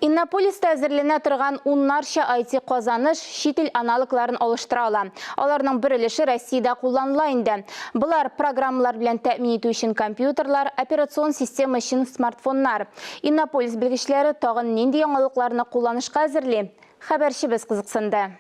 Иннополиста әзірлене тұрған уннарша IT қазаныш шетел аналыкларын олыштыра ала. Оларның бір іліші Россияда қолланыла инде. Бұлар программалар білен тәмин ету үшін компьютерлар, операцион система үшін смартфоннар. Иннополис білгішлері тағын ненде яңалықларыны қолланышқа әзірле. Хабаршыбыз қызықсынды.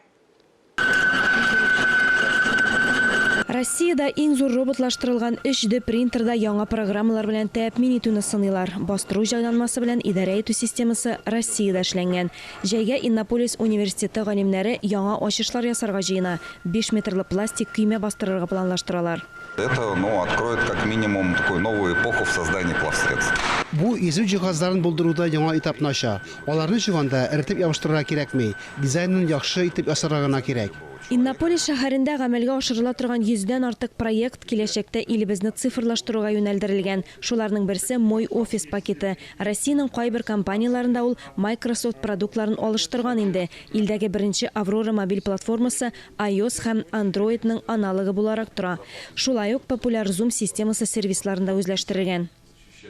Россияда иң зур роботлаштырылған 3D принтерда яңа программалар белән тәэмин итүне сыныйлар. Бастыру җайланмасы белән идарә итү системасы Россияда эшләнгән. Җәйгә Иннополис университеты галимнәре яңа ачышлар ясарга җыена. 5 метрлы пластик көймә бастырырга планлаштыралар. Это, откроет как минимум такую новую эпоху в создании плавсредств. Бу изү җиһазларын булдыруда яңа этапны ача. Аларны җыганда эртеп ябыштырырга кирәкми, дизайнын яхшы итеп ясарга гына кирәк. Иннополис шәһәрендә гамәлгә ашырыла торган 100дән артык проект киләчәктә илебезне цифрлаштыруга юнәлдерелгән. Шуларның берсе Мой офис пакеты. Россиянең кайбер компанияларында ул Microsoft продуктларын алыштырган инде. Илдәге беренче Aurora мобиль платформасы iOS һәм Androidның аналогы буларак тора. Шулай ук популяр Zoom системасы сервисларында үзләштерелгән.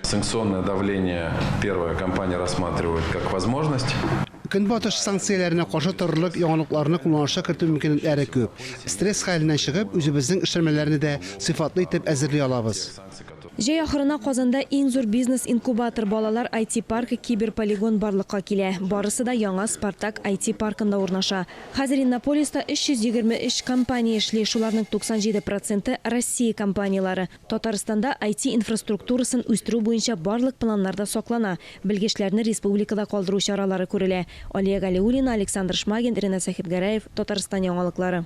Санкционное давление первая компания рассматривает как возможность. Көнбатыш санкцияләренә каршы торырлык яңалыкларны кулланышка кертү мөмкинлекләре күп. Стресс хәленнән чыгып, үзебезнең эшләмәләрне дә сыйфатлы итеп әзерли алабыз. Җәй ахырына Казанда иң зур бизнес-инкубатор балалар IT-паркы киберполигон барлыкка килә. Барысы да яңа Спартак IT-паркында урнаша. Хәзер Иннополиста 323 компания эшли, шуларның 97% Россия компаниялары. Татарстанда IT-инфраструктурасын үстерү буенча барлык планнарда саклана. Белгечләрне республикада калдыру чаралары күрелә. Алия Галиуллина, Александр Шмагин, Ирина Сахибгараев, Татарстан яңалыклары.